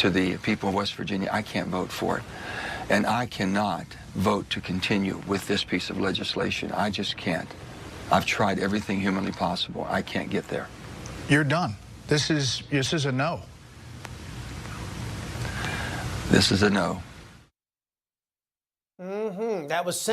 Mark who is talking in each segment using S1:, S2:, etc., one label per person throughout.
S1: to the people of West Virginia, I can't vote for it. And I cannot vote to continue with this piece of legislation. I just can't. I've tried everything humanly possible. I can't get there.
S2: You're done. This is a no.
S1: This is a no.
S3: That was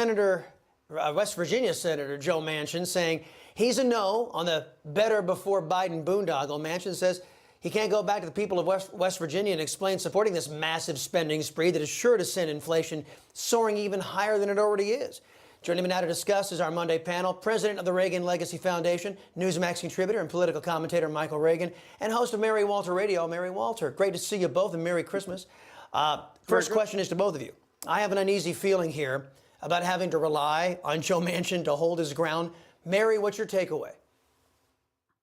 S3: West Virginia Senator Joe Manchin saying he's a no on the better before Biden boondoggle. Manchin says he can't go back to the people of West Virginia and explain supporting this massive spending spree that is sure to send inflation soaring even higher than it already is. Joining me now to discuss is our Monday panel, President of the Reagan Legacy Foundation, Newsmax contributor and political commentator Michael Reagan, and host of Mary Walter Radio, Mary Walter. Great to see you both, and Merry Christmas. First question is to both of you. I have an uneasy feeling here about having to rely on Joe Manchin to hold his ground. Mary, what's your takeaway?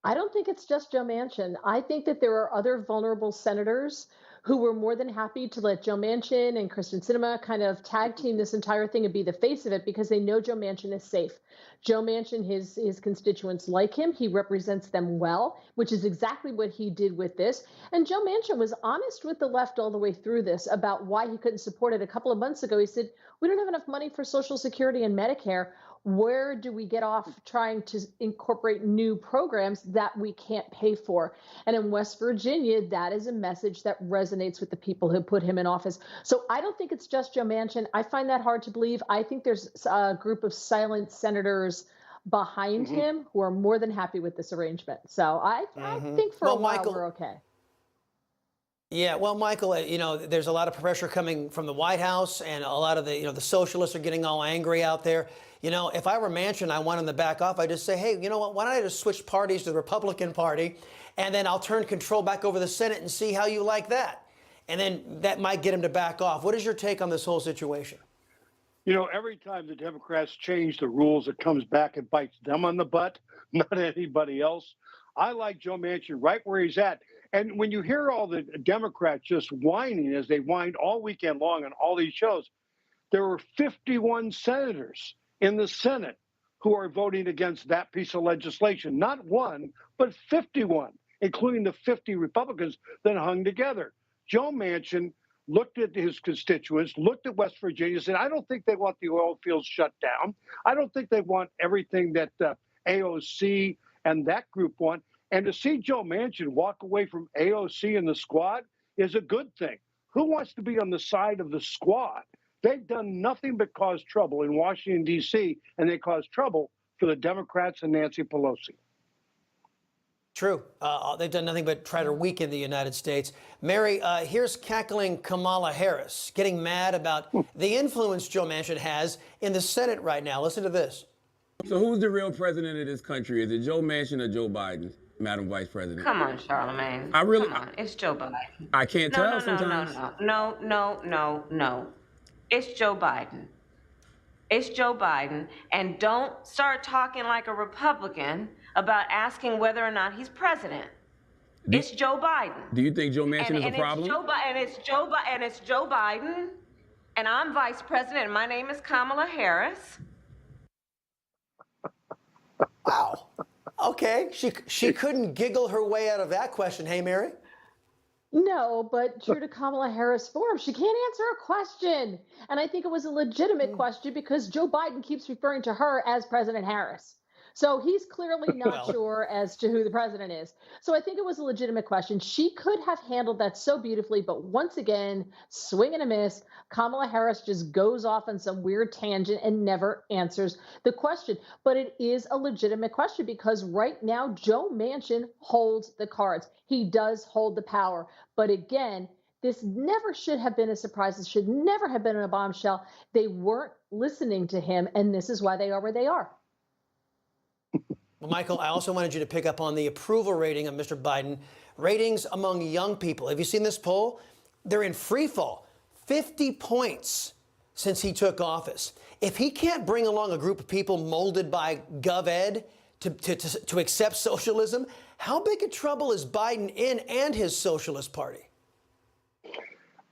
S4: I don't think it's just Joe Manchin. I think that there are other vulnerable senators who were more than happy to let Joe Manchin and Kristen Sinema kind of tag team this entire thing and be the face of it because they know Joe Manchin is safe. Joe Manchin, his constituents like him. He represents them well, which is exactly what he did with this. And Joe Manchin was honest with the left all the way through this about why he couldn't support it. A couple of months ago, he said, we don't have enough money for Social Security and Medicare. Where do we get off trying to incorporate new programs that we can't pay for? And in West Virginia, that is a message that resonates with the people who put him in office. So I don't think it's just Joe Manchin. I find that hard to believe. I think there's a group of silent senators behind him who are more than happy with this arrangement. So I think for a while
S3: Michael,
S4: we're okay.
S3: Yeah, well, Michael, there's a lot of pressure coming from the White House, and a lot of the socialists are getting all angry out there. If I were Manchin, I want him to back off. I just say, hey, you know what? Why don't I just switch parties to the Republican Party, and then I'll turn control back over the Senate and see how you like that. And then that might get him to back off. What is your take on this whole situation?
S5: Every time the Democrats change the rules, it comes back and bites them on the butt, not anybody else. I like Joe Manchin right where he's at. And when you hear all the Democrats just whining as they whined all weekend long on all these shows, there were 51 senators in the Senate who are voting against that piece of legislation. Not one, but 51, including the 50 Republicans that hung together. Joe Manchin looked at his constituents, looked at West Virginia, said, I don't think they want the oil fields shut down. I don't think they want everything that AOC and that group want. And to see Joe Manchin walk away from AOC and the squad is a good thing. Who wants to be on the side of the squad? They've done nothing but cause trouble in Washington, D.C., and they cause trouble for the Democrats and Nancy Pelosi.
S3: True. They've done nothing but try to weaken the United States. Mary, here's cackling Kamala Harris getting mad about the influence Joe Manchin has in the Senate right now. Listen to this.
S6: So who's the real president of this country? Is it Joe Manchin or Joe Biden, Madam Vice President?
S7: Come on, Charlamagne.
S6: Come
S7: on. It's Joe Biden.
S6: I can't tell sometimes.
S7: No. It's Joe Biden. It's Joe Biden. And don't start talking like a Republican about asking whether or not he's president. It's Joe Biden.
S6: Do you think Joe Manchin is a problem?
S7: It's Joe Biden. And I'm Vice President, and my name is Kamala Harris.
S3: Wow. Okay. She couldn't giggle her way out of that question. Hey, Mary?
S4: No, but true to Kamala Harris form, she can't answer a question. And I think it was a legitimate question because Joe Biden keeps referring to her as President Harris. So he's clearly not sure as to who the president is. So I think it was a legitimate question. She could have handled that so beautifully, but once again, swing and a miss. Kamala Harris just goes off on some weird tangent and never answers the question. But it is a legitimate question because right now, Joe Manchin holds the cards. He does hold the power. But again, this never should have been a surprise. This should never have been a bombshell. They weren't listening to him, and this is why they are where they are.
S3: Well, Michael, I also wanted you to pick up on the approval rating of Mr. Biden. Ratings among young people. Have you seen this poll? They're in free fall. 50 points since he took office. If he can't bring along a group of people molded by GovEd to accept socialism, how big a trouble is Biden in and his Socialist Party?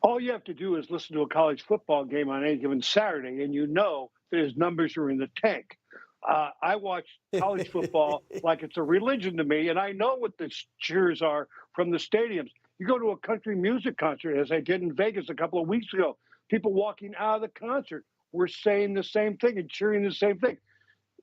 S5: All you have to do is listen to a college football game on any given Saturday, and you know that his numbers are in the tank. I watch college football like it's a religion to me, and I know what the cheers are from the stadiums. You go to a country music concert, as I did in Vegas a couple of weeks ago, people walking out of the concert were saying the same thing and cheering the same thing.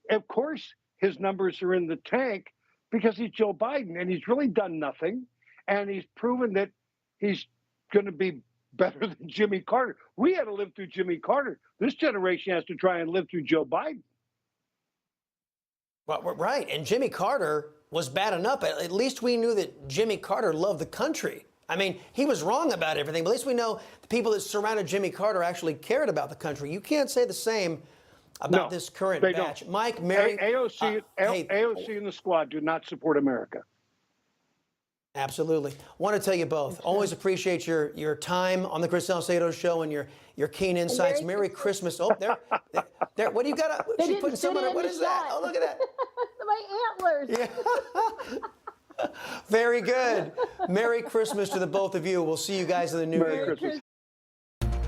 S5: Of course, his numbers are in the tank because he's Joe Biden, and he's really done nothing. And he's proven that he's going to be better than Jimmy Carter. We had to live through Jimmy Carter. This generation has to try and live through Joe Biden.
S3: Well, right. And Jimmy Carter was bad enough. At least we knew that Jimmy Carter loved the country. I mean, he was wrong about everything, but at least we know the people that surrounded Jimmy Carter actually cared about the country. You can't say the same about this current batch.
S5: Don't.
S3: Mike, Mary.
S5: AOC and the squad do not support America.
S3: Absolutely. Want to tell you both. Always appreciate your time on the Chris Salcedo show and your keen insights. Merry Christmas. Oh, there. What do you got? She putting someone. What is that? Oh, look at that.
S4: My antlers.
S3: Yeah. Very good. Merry Christmas to the both of you. We'll see you guys in the new year.
S5: Christmas.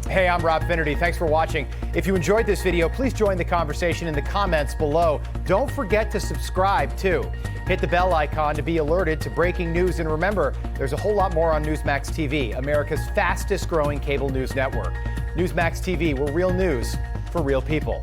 S8: Hey, I'm Rob Finnerty. Thanks for watching. If you enjoyed this video, please join the conversation in the comments below. Don't forget to subscribe, too. Hit the bell icon to be alerted to breaking news. And remember, there's a whole lot more on Newsmax TV, America's fastest growing cable news network. Newsmax TV, we're real news for real people.